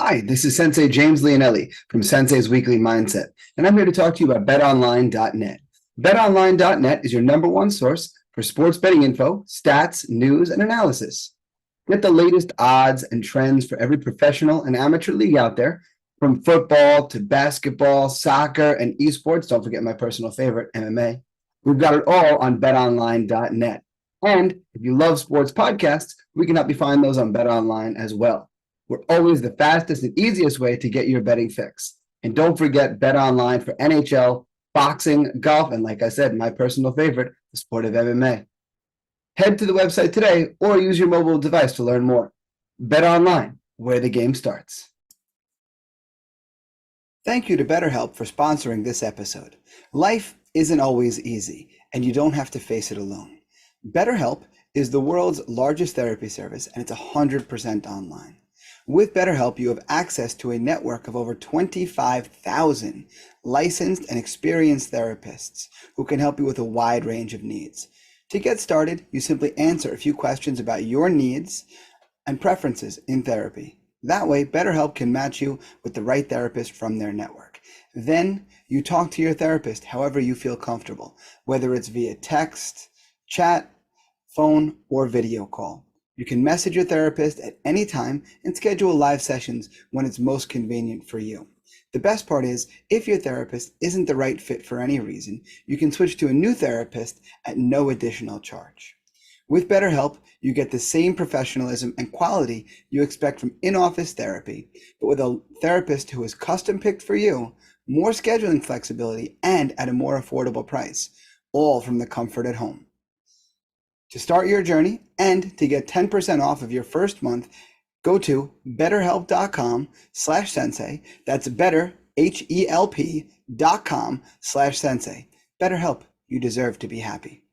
Hi, this is Sensei James Leonelli from Sensei's Weekly Mindset, and I'm here to talk to you about betonline.net. Betonline.net is your number one source for sports betting info, stats, news, and analysis. Get the latest odds and trends for every professional and amateur league out there, from football to basketball, soccer, and esports. Don't forget my personal favorite, MMA. We've got it all on betonline.net. And if you love sports podcasts, we can help you find those on BetOnline as well. We're always the fastest and easiest way to get your betting fix. And don't forget BetOnline for NHL, boxing, golf, and like I said, my personal favorite, the sport of MMA. Head to the website today or use your mobile device to learn more. BetOnline, where the game starts. Thank you to BetterHelp for sponsoring this episode. Life isn't always easy, and you don't have to face it alone. BetterHelp is the world's largest therapy service, and it's 100% online. With BetterHelp, you have access to a network of over 25,000 licensed and experienced therapists who can help you with a wide range of needs. To get started, you simply answer a few questions about your needs and preferences in therapy. That way, BetterHelp can match you with the right therapist from their network. Then you talk to your therapist however you feel comfortable, whether it's via text, chat, phone, or video call. You can message your therapist at any time and schedule live sessions when it's most convenient for you. The best part is, if your therapist isn't the right fit for any reason, you can switch to a new therapist at no additional charge. With BetterHelp, you get the same professionalism and quality you expect from in-office therapy, but with a therapist who is custom-picked for you, more scheduling flexibility, and at a more affordable price, all from the comfort at home. To start your journey and to get 10% off of your first month, go to betterhelp.com/sensei. That's betterhelp.com/sensei. BetterHelp, you deserve to be happy.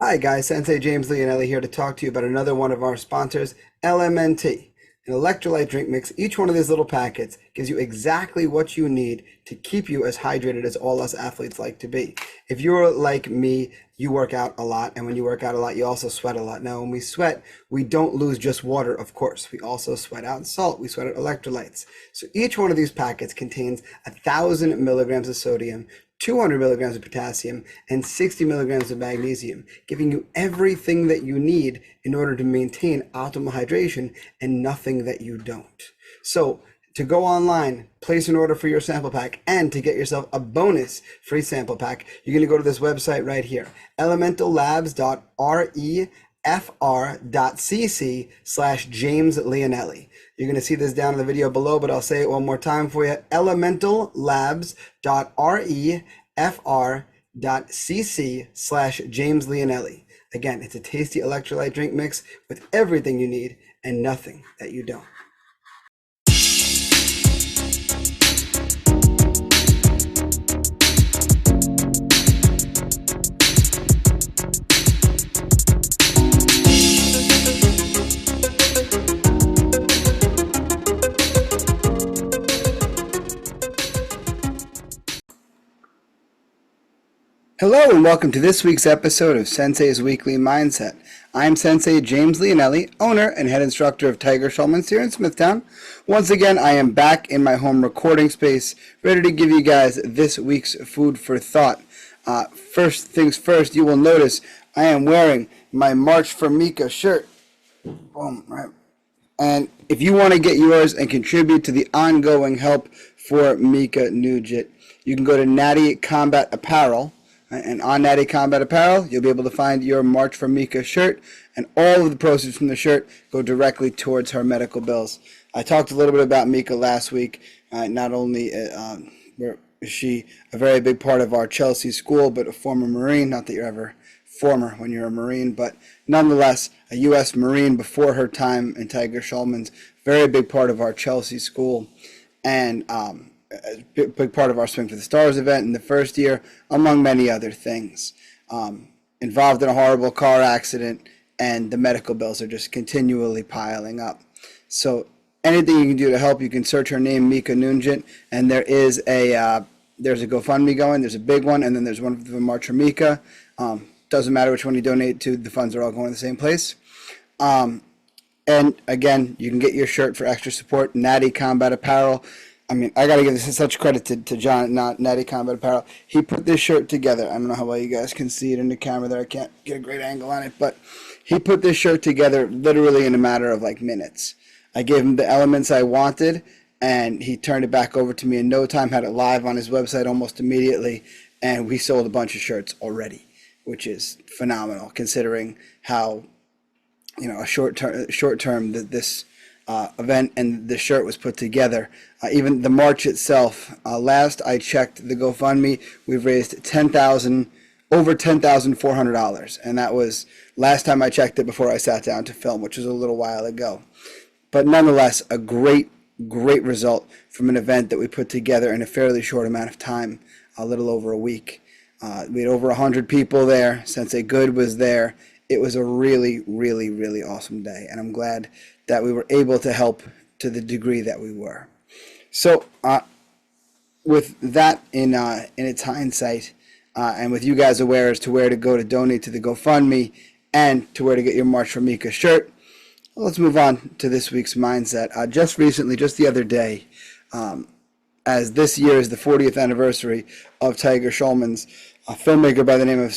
Hi guys, Sensei James Leonelli here to talk to you about another one of our sponsors, LMNT. An electrolyte drink mix. Each one of these little packets gives you exactly what you need to keep you as hydrated as all us athletes like to be. If you're like me, you work out a lot, and when you work out a lot, you also sweat a lot. Now, when we sweat, we don't lose just water, of course. We also sweat out salt. We sweat out electrolytes. So each one of these packets contains 1,000 milligrams of sodium, 200 milligrams of potassium, and 60 milligrams of magnesium, giving you everything that you need in order to maintain optimal hydration and nothing that you don't. So to go online, place an order for your sample pack, and to get yourself a bonus free sample pack, you're going to go to this website right here, elementallabs.refr.cc/James Leonelli. You're going to see this down in the video below, but I'll say it one more time for you. elementallabs.refr.cc/James Leonelli. Again, it's a tasty electrolyte drink mix with everything you need and nothing that you don't. Hello and welcome to this week's episode of Sensei's Weekly Mindset. I'm Sensei James Leonelli, owner and head instructor of Tiger Schulmann here in Smithtown. Once again, I am back in my home recording space, ready to give you guys this week's food for thought. First things first, you will notice I am wearing my March for Mika shirt. Boom, right. And if you want to get yours and contribute to the ongoing help for Mika Nugent, you can go to Natty Combat Apparel. And on Natty Combat Apparel, you'll be able to find your March for Mika shirt, and all of the proceeds from the shirt go directly towards her medical bills. I talked a little bit about Mika last week. Not only is she a very big part of our Chelsea school, but a former Marine. Not that you're ever former when you're a Marine, but nonetheless, a U.S. Marine before her time in Tiger Schulmann's, very big part of our Chelsea school, and a big part of our Swing for the Stars event in the first year, among many other things. Involved in a horrible car accident, and the medical bills are just continually piling up. So anything you can do to help, you can search her name, Mika Nugent, and there's a GoFundMe going. There's a big one, and then there's one for March for Mika. Doesn't matter which one you donate to, the funds are all going to the same place. And again, you can get your shirt for extra support. Natty Combat Apparel. I mean, I got to give this such credit to John, not Natty Combat Apparel. He put this shirt together. I don't know how well you guys can see it in the camera there. I can't get a great angle on it, but he put this shirt together literally in a matter of like minutes. I gave him the elements I wanted, and he turned it back over to me in no time, had it live on his website almost immediately, and we sold a bunch of shirts already, which is phenomenal considering how, a short term that this event and the shirt was put together. Even the march itself, last I checked the GoFundMe, we've raised over $10,400, and that was last time I checked it before I sat down to film, which was a little while ago. But nonetheless, a great result from an event that we put together in a fairly short amount of time, a little over a week. We had over 100 people there. Sensei Good was there. It was a really awesome day, and I'm glad that we were able to help to the degree that we were. So with that in its hindsight, and with you guys aware as to where to go to donate to the GoFundMe and to where to get your March for Mika shirt, let's move on to this week's mindset. Just recently, just the other day, as this year is the 40th anniversary of Tiger Schulmann's, a filmmaker by the name of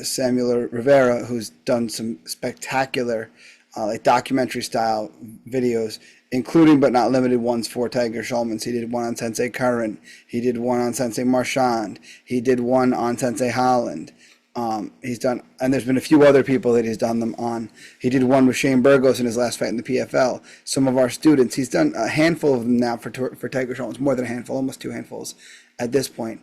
Samuel Rivera, who's done some spectacular like documentary-style videos, including but not limited ones for Tiger Schulmann. He did one on Sensei Curran. He did one on Sensei Marchand. He did one on Sensei Holland. He's done, and there's been a few other people that he's done them on. He did one with Shane Burgos in his last fight in the PFL. Some of our students, he's done a handful of them now for Tiger Schulmann. It's more than a handful, almost 2 handfuls at this point.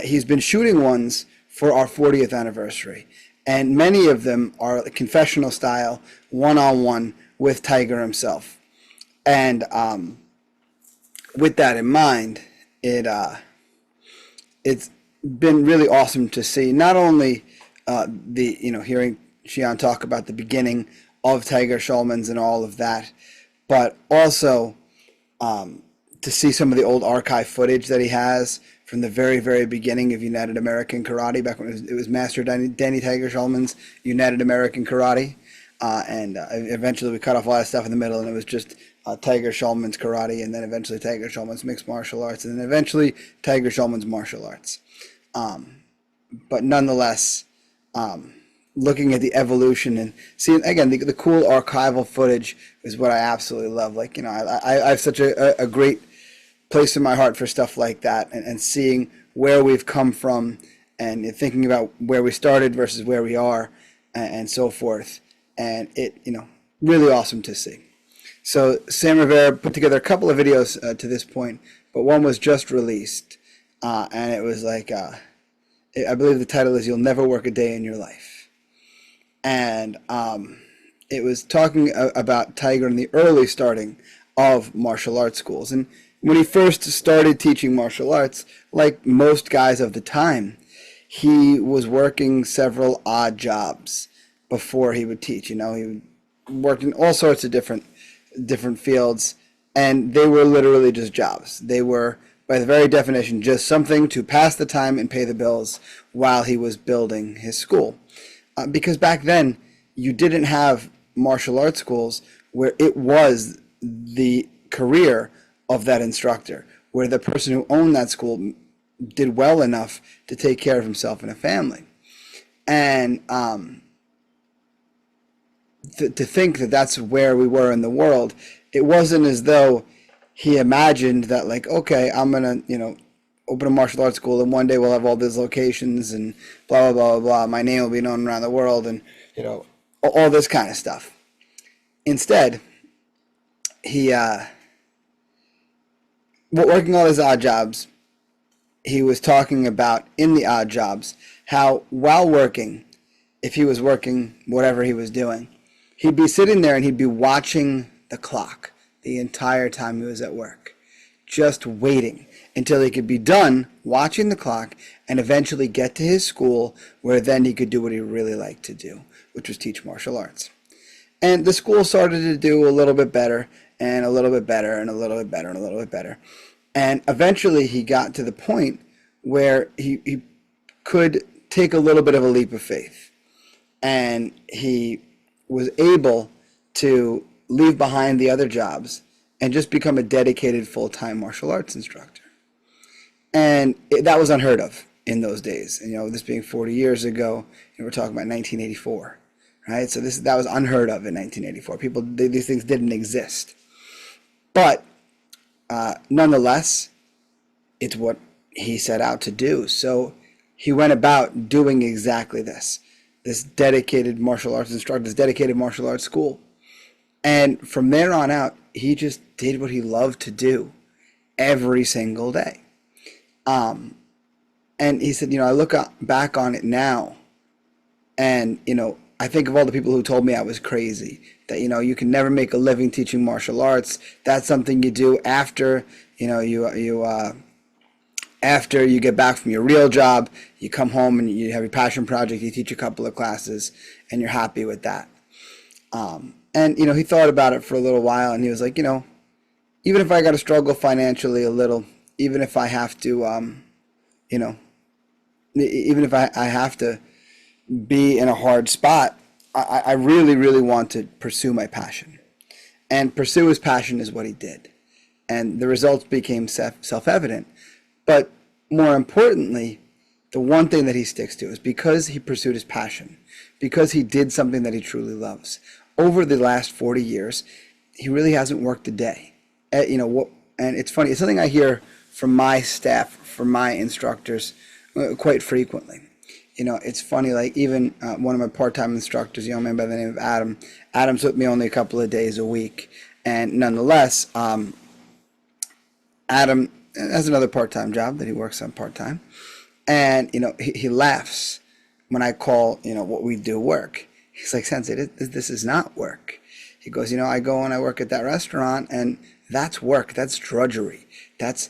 He's been shooting ones for our 40th anniversary, and many of them are confessional style, one-on-one with Tiger himself. And with that in mind, it's been really awesome to see not only hearing Xian talk about the beginning of Tiger Schulmann's and all of that, but also to see some of the old archive footage that he has from the very beginning of United American Karate, back when it was Master Danny Tiger Schulmann's United American Karate, and eventually we cut off a lot of stuff in the middle, and it was just Tiger Schulmann's Karate, and then eventually Tiger Schulmann's Mixed Martial Arts, and then eventually Tiger Schulmann's Martial Arts. But nonetheless, looking at the evolution and seeing, again, the cool archival footage is what I absolutely love. Like, I have such a great place in my heart for stuff like that, and seeing where we've come from and thinking about where we started versus where we are and so forth. And it, really awesome to see. So Sam Rivera put together a couple of videos to this point, but one was just released, and it was like, I believe the title is "You'll Never Work a Day in Your Life," and it was talking about Tiger and the early starting of martial arts schools. And when he first started teaching martial arts, like most guys of the time, he was working several odd jobs before he would teach. He worked in all sorts of different fields, and they were literally just jobs. They were, by the very definition, just something to pass the time and pay the bills while he was building his school. Because back then, you didn't have martial arts schools where it was the career of that instructor, where the person who owned that school did well enough to take care of himself and a family. And to think that that's where we were in the world, it wasn't as though he imagined that, like, okay, I'm going to, open a martial arts school and one day we'll have all these locations and blah, blah, blah, blah. My name will be known around the world and, all this kind of stuff. Instead, he, working all his odd jobs, he was talking about in the odd jobs how while working, if he was working whatever he was doing, he'd be sitting there and he'd be watching the clock the entire time he was at work, just waiting until he could be done watching the clock and eventually get to his school, where then he could do what he really liked to do, which was teach martial arts. And the school started to do a little bit better and a little bit better and a little bit better and a little bit better. And eventually he got to the point where he could take a little bit of a leap of faith. And he was able to leave behind the other jobs and just become a dedicated full-time martial arts instructor. And that was unheard of in those days. And, this being 40 years ago, we're talking about 1984, right? So that was unheard of in 1984. These things didn't exist. But nonetheless, it's what he set out to do. So he went about doing exactly this dedicated martial arts instructor, this dedicated martial arts school. And from there on out, he just did what he loved to do every single day. And he said, I look back on it now, and, I think of all the people who told me I was crazy, that, you can never make a living teaching martial arts. That's something you do after, after you get back from your real job, you come home and you have your passion project, you teach a couple of classes, and you're happy with that. And, he thought about it for a little while, and he was like, even if I got to struggle financially a little, even if I have to, even if I have to be in a hard spot, I really, really want to pursue my passion. And pursue his passion is what he did. And the results became self-evident. But more importantly, the one thing that he sticks to is because he pursued his passion, because he did something that he truly loves. Over the last 40 years, he really hasn't worked a day. And it's funny, it's something I hear from my staff, from my instructors, quite frequently. It's funny, like even one of my part-time instructors, a young man by the name of Adam. Adam's with me only a couple of days a week. And nonetheless, Adam has another part-time job that he works on part-time. And, he laughs when I call, what we do work. He's like, Sensei, this is not work. He goes, I go and I work at that restaurant, and that's work. That's drudgery. That's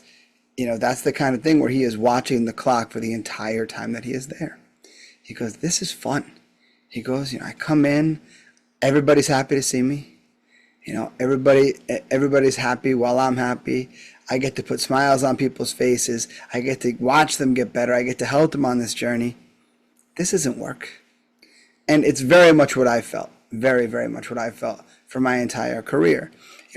the kind of thing where he is watching the clock for the entire time that he is there. He goes, this is fun. He goes, I come in, everybody's happy to see me. Everybody's happy while I'm happy. I get to put smiles on people's faces. I get to watch them get better. I get to help them on this journey. This isn't work. And it's very much what I felt. Very, very much what I felt for my entire career.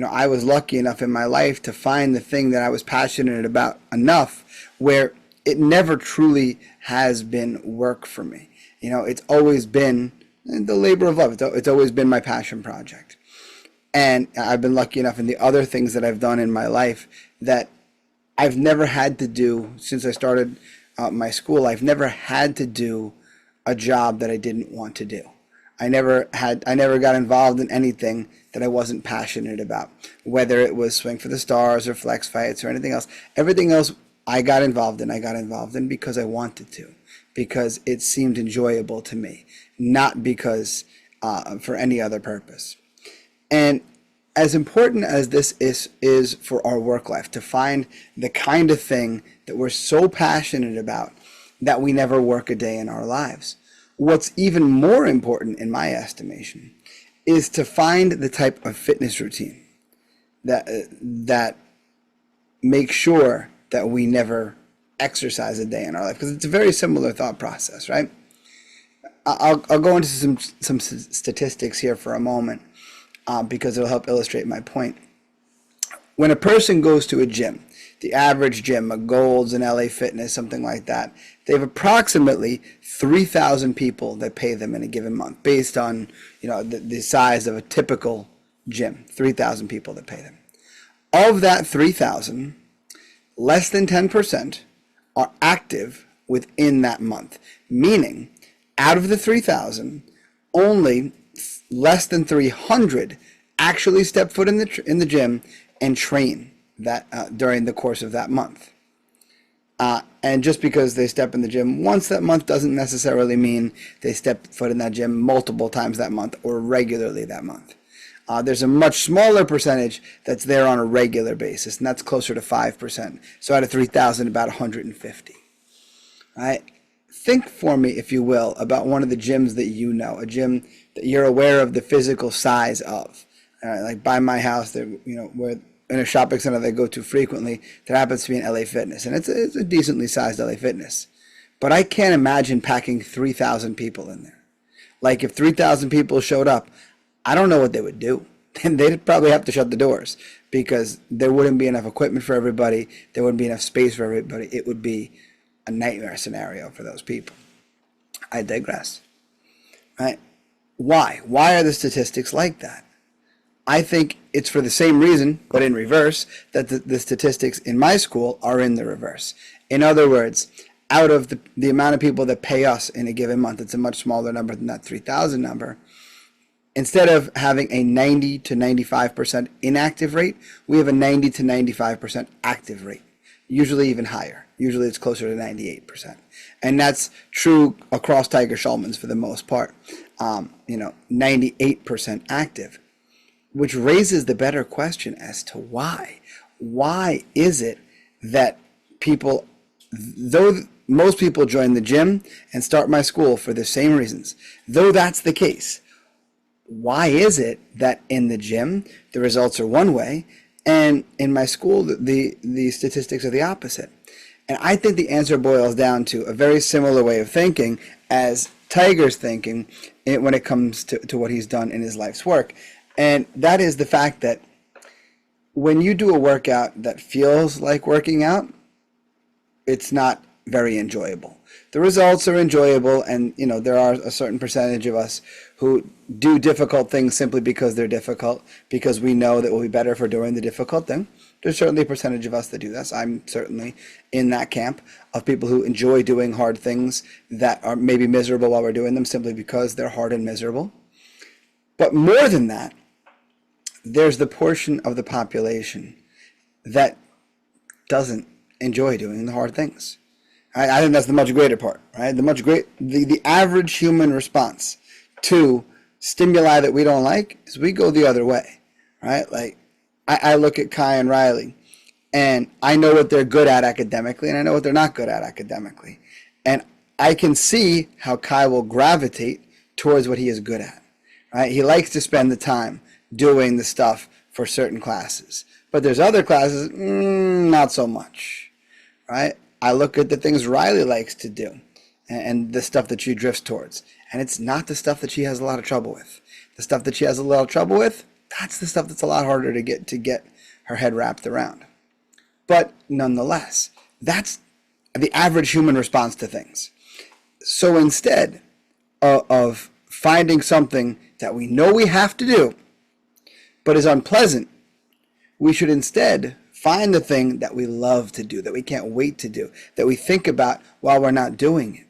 I was lucky enough in my life to find the thing that I was passionate about enough where it never truly has been work for me. It's always been the labor of love. It's always been my passion project. And I've been lucky enough in the other things that I've done in my life that I've never had to do since I started my school. I've never had to do a job that I didn't want to do. I never got involved in anything that I wasn't passionate about, whether it was Swing for the Stars or flex fights or anything else. Everything else I got involved in because I wanted to, because it seemed enjoyable to me, not because for any other purpose. And as important as this is for our work life, to find the kind of thing that we're so passionate about that we never work a day in our lives, what's even more important in my estimation is to find the type of fitness routine that makes sure that we never exercise a day in our life, because it's a very similar thought process, right? I'll go into some statistics here for a moment because it'll help illustrate my point. When a person goes to a gym, the average gym, a Gold's, an LA Fitness, something like that, they have approximately 3,000 people that pay them in a given month based on the size of a typical gym. 3,000 people that pay them. Of that 3,000, less than 10% are active within that month, meaning out of the 3,000, only less than 300 actually step foot in the gym and train that during the course of that month. And just because they step in the gym once that month doesn't necessarily mean they step foot in that gym multiple times that month or regularly that month. There's a much smaller percentage that's there on a regular basis, and that's closer to 5%. So out of 3,000, about 150. Right? Think for me, if you will, about one of the gyms that you know, a gym that you're aware of the physical size of. Like by my house, where in a shopping center they go to frequently, there happens to be an LA Fitness, and it's a decently sized LA Fitness. But I can't imagine packing 3,000 people in there. Like if 3,000 people showed up, I don't know what they would do. then they'd probably have to shut the doors because there wouldn't be enough equipment for everybody. There wouldn't be enough space for everybody. It would be a nightmare scenario for those people. I digress. Right? Why? Why are the statistics like that? I think it's for the same reason, but in reverse, that the statistics in my school are in the reverse. In other words, out of the amount of people that pay us in a given month, it's a much smaller number than that 3,000 number. Instead of having a 90 to 95% inactive rate, we have a 90 to 95% active rate, usually even higher. Usually it's closer to 98%. And that's true across Tiger Schulmann's for the most part. 98% active, which raises the better question as to why. Why is it that people, though most people join the gym and start my school for the same reasons, though that's the case, why is it that in the gym the results are one way and in my school the statistics are the opposite? And I think the answer boils down to a very similar way of thinking as Tiger's thinking when it comes to what he's done in his life's work. And that is the fact that when you do a workout that feels like working out, it's not very enjoyable. The results are enjoyable, and there are a certain percentage of us who do difficult things simply because they're difficult, because we know that we'll be better for doing the difficult thing. There's certainly a percentage of us that do this. I'm certainly in that camp of people who enjoy doing hard things that are maybe miserable while we're doing them simply because they're hard and miserable. But more than that, there's the portion of the population that doesn't enjoy doing the hard things. I think that's the much greater part, right? The average human response to stimuli that we don't like is we go the other way, right? Like I look at Kai and Riley, and I know what they're good at academically, and I know what they're not good at academically, and I can see how Kai will gravitate towards what he is good at, right? He likes to spend the time doing the stuff for certain classes, but there's other classes, not so much, right? I look at the things Riley likes to do and the stuff that she drifts towards. And it's not the stuff that she has a lot of trouble with. The stuff that she has a lot of trouble with, that's the stuff that's a lot harder to get her head wrapped around. But nonetheless, that's the average human response to things. So instead of finding something that we know we have to do, but is unpleasant, we should instead find the thing that we love to do, that we can't wait to do, that we think about while we're not doing it.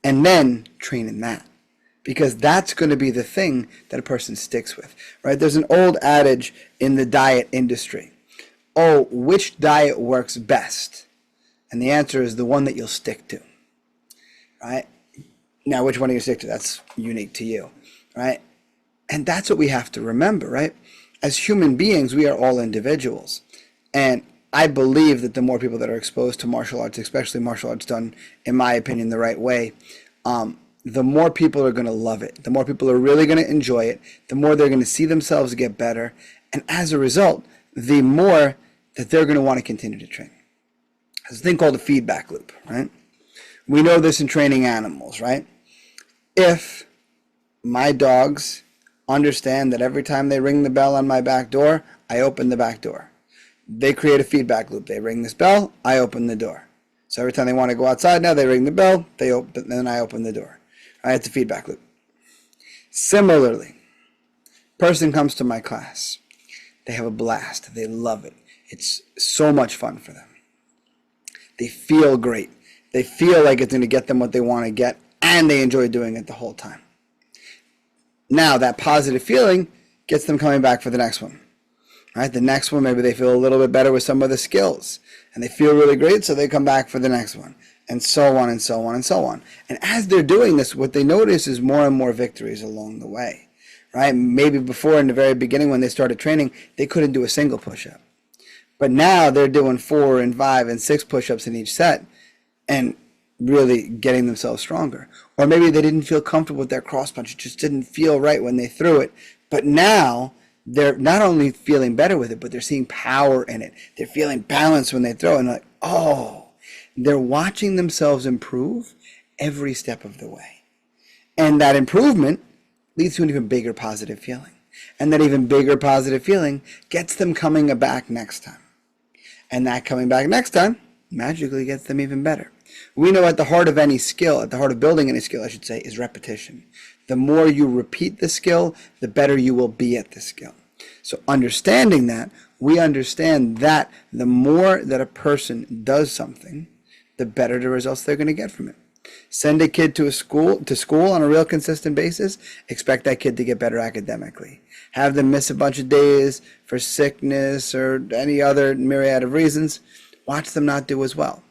And then train in that. Because that's going to be the thing that a person sticks with, right? There's an old adage in the diet industry. Oh, which diet works best? And the answer is the one that you'll stick to, right? Now, which one do you stick to? That's unique to you, right? And that's what we have to remember, right? As human beings, we are all individuals. And I believe that the more people that are exposed to martial arts, especially martial arts done, in my opinion, the right way, the more people are going to love it. The more people are really going to enjoy it. The more they're going to see themselves get better. And as a result, the more that they're going to want to continue to train. There's a thing called a feedback loop, right? We know this in training animals, right? If my dogs understand that every time they ring the bell on my back door, I open the back door. They create a feedback loop. They ring this bell, I open the door. So every time they want to go outside now, they ring the bell, they open, then I open the door. All right, it's a feedback loop. Similarly, person comes to my class. They have a blast. They love it. It's so much fun for them. They feel great. They feel like it's going to get them what they want to get, and they enjoy doing it the whole time. Now, that positive feeling gets them coming back for the next one. Right? The next one, maybe they feel a little bit better with some of the skills, and they feel really great, so they come back for the next one, and so on and so on and so on. And as they're doing this, what they notice is more and more victories along the way. Right? Maybe before, in the very beginning, when they started training, they couldn't do a single push-up. But now they're doing 4 and 5 and 6 push-ups in each set, and really getting themselves stronger. Or maybe they didn't feel comfortable with their cross punch. It just didn't feel right when they threw it. But now they're not only feeling better with it, but they're seeing power in it. They're feeling balance when they throw, and like, oh, they're watching themselves improve every step of the way. And that improvement leads to an even bigger positive feeling. And that even bigger positive feeling gets them coming back next time. And that coming back next time magically gets them even better. We know at the heart of any skill, at the heart of building any skill, I should say, is repetition. The more you repeat the skill, the better you will be at the skill. So understanding that, we understand that the more that a person does something, the better the results they're going to get from it. Send a kid to school on a real consistent basis, expect that kid to get better academically. Have them miss a bunch of days for sickness or any other myriad of reasons, watch them not do as well.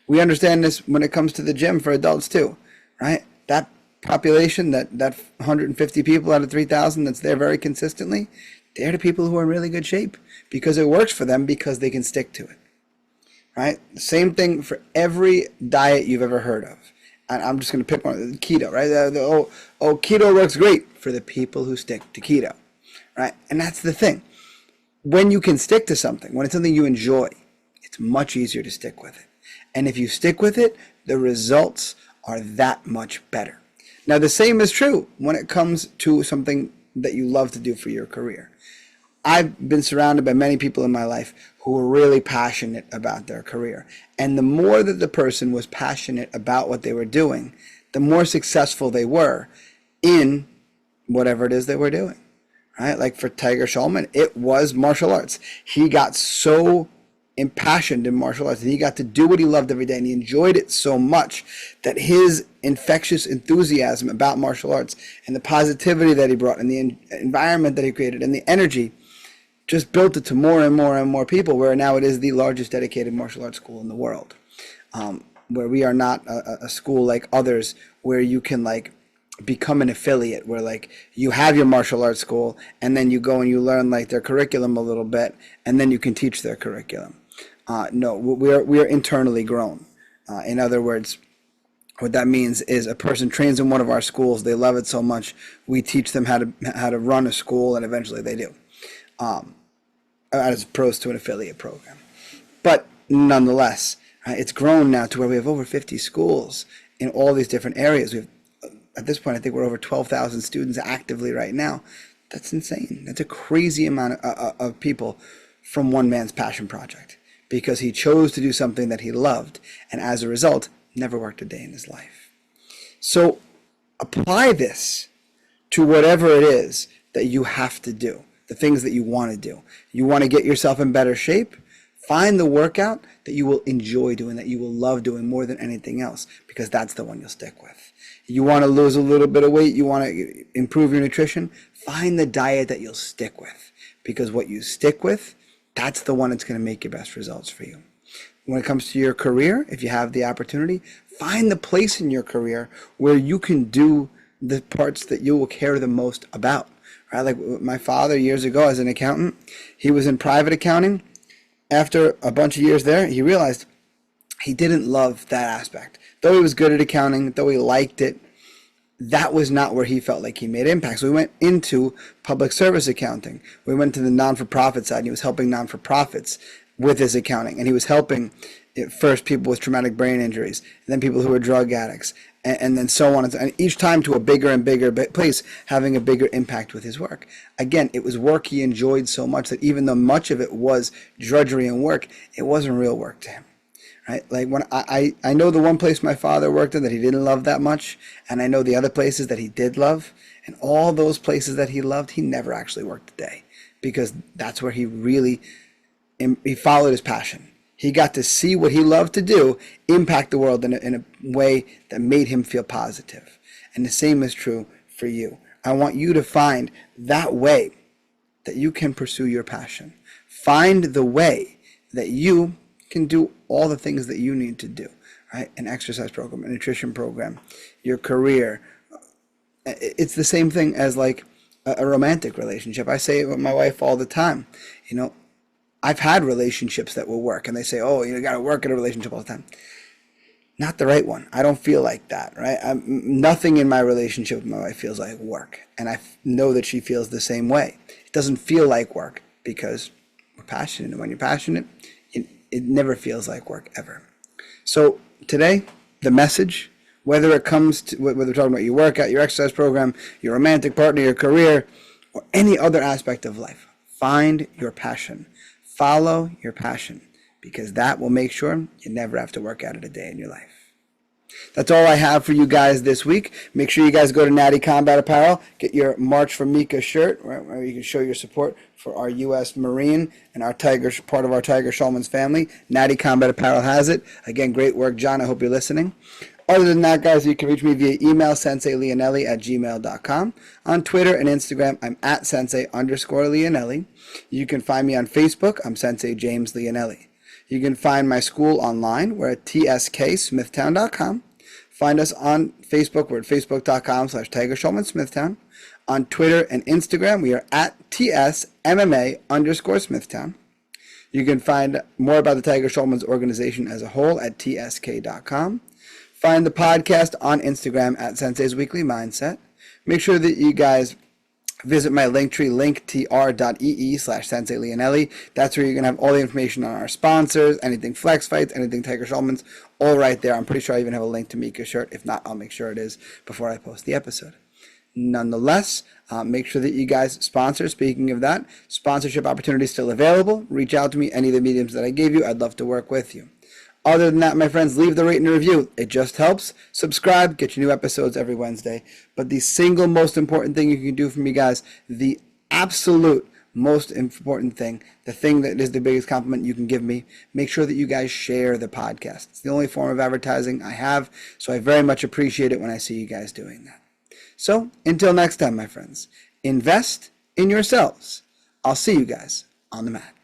We understand this when it comes to the gym for adults too, right? That population, that 150 people out of 3,000 that's there very consistently, they're the people who are in really good shape because it works for them because they can stick to it, right? The same thing for every diet you've ever heard of. And I'm just going to pick one, keto, right? Keto works great for the people who stick to keto, right? And that's the thing. When you can stick to something, when it's something you enjoy, it's much easier to stick with it. And if you stick with it, the results are that much better. Now, the same is true when it comes to something that you love to do for your career. I've been surrounded by many people in my life who were really passionate about their career. And the more that the person was passionate about what they were doing, the more successful they were in whatever it is they were doing, right? Like for Tiger Schulmann, it was martial arts. He got so impassioned in martial arts and he got to do what he loved every day and he enjoyed it so much that his infectious enthusiasm about martial arts and the positivity that he brought and the environment that he created and the energy just built it to more and more and more people, where now it is the largest dedicated martial arts school in the world, where we are not a school like others where you can like become an affiliate, where like you have your martial arts school and then you go and you learn like their curriculum a little bit and then you can teach their curriculum. No, we are internally grown. In other words, what that means is a person trains in one of our schools, they love it so much, we teach them how to run a school, and eventually they do, as opposed to an affiliate program. But nonetheless, it's grown now to where we have over 50 schools in all these different areas. We have, at this point, I think we're over 12,000 students actively right now. That's insane. That's a crazy amount of people from one man's passion project, because he chose to do something that he loved, and as a result, never worked a day in his life. So apply this to whatever it is that you have to do, the things that you want to do. You want to get yourself in better shape? Find the workout that you will enjoy doing, that you will love doing more than anything else, because that's the one you'll stick with. You want to lose a little bit of weight, you want to improve your nutrition? Find the diet that you'll stick with, because what you stick with, that's the one that's going to make your best results for you. When it comes to your career, if you have the opportunity, find the place in your career where you can do the parts that you will care the most about. Right? Like my father years ago as an accountant, he was in private accounting. After a bunch of years there, he realized he didn't love that aspect. Though he was good at accounting, though he liked it, that was not where he felt like he made impact. So we went into public service accounting. We went to the non-for-profit side, and he was helping non-for-profits with his accounting. And he was helping first people with traumatic brain injuries, and then people who were drug addicts, and then so on. And each time to a bigger and bigger place, having a bigger impact with his work. Again, it was work he enjoyed so much that even though much of it was drudgery and work, it wasn't real work to him. Right? Like when I know the one place my father worked in that he didn't love that much, and I know the other places that he did love, and all those places that he loved, he never actually worked a day, because that's where he really he followed his passion. He got to see what he loved to do impact the world in a way that made him feel positive. And the same is true for you. I want you to find that way that you can pursue your passion. Find the way that you can do all the things that you need to do, right? An exercise program, a nutrition program, your career. It's the same thing as like a romantic relationship. I say it with my wife all the time. You know, I've had relationships that will work, and they say, oh, you got to work at a relationship all the time. Not the right one. I don't feel like that, right? Nothing in my relationship with my wife feels like work, and I know that she feels the same way. It doesn't feel like work because we're passionate, and when you're passionate, it never feels like work ever. So today, the message, whether it comes to, whether we're talking about your workout, your exercise program, your romantic partner, your career, or any other aspect of life, find your passion. Follow your passion, because that will make sure you never have to work at it a day in your life. That's all I have for you guys this week. Make sure you guys go to Natty Combat Apparel, get your March for Mika shirt, where you can show your support for our U.S. Marine and our part of our Tiger Schulmann's family. Natty Combat Apparel has it. Again, great work, John. I hope you're listening. Other than that, guys, you can reach me via email, senseileonelli@gmail.com. On Twitter and Instagram, I'm at sensei_Leonelli. You can find me on Facebook. I'm Sensei James Leonelli. You can find my school online. We're at tsmasmithtown.com. Find us on Facebook. We're at facebook.com/Tiger Schulmann Smithtown. On Twitter and Instagram, we are at tsmma_Smithtown. You can find more about the Tiger Schulmann's organization as a whole at tsk.com. Find the podcast on Instagram at Sensei's Weekly Mindset. Make sure that you guys visit my linktree, linktr.ee/Sensei Leonelli. That's where you're going to have all the information on our sponsors, anything Flex Fights, anything Tiger Schulmann's, all right there. I'm pretty sure I even have a link to Mika's shirt. If not, I'll make sure it is before I post the episode. Nonetheless, make sure that you guys sponsor. Speaking of that, sponsorship opportunities still available. Reach out to me, any of the mediums that I gave you. I'd love to work with you. Other than that, my friends, leave the rate and review. It just helps. Subscribe, get your new episodes every Wednesday. But the single most important thing you can do for me, guys, the absolute most important thing, the thing that is the biggest compliment you can give me, make sure that you guys share the podcast. It's the only form of advertising I have, so I very much appreciate it when I see you guys doing that. So, until next time, my friends, invest in yourselves. I'll see you guys on the mat.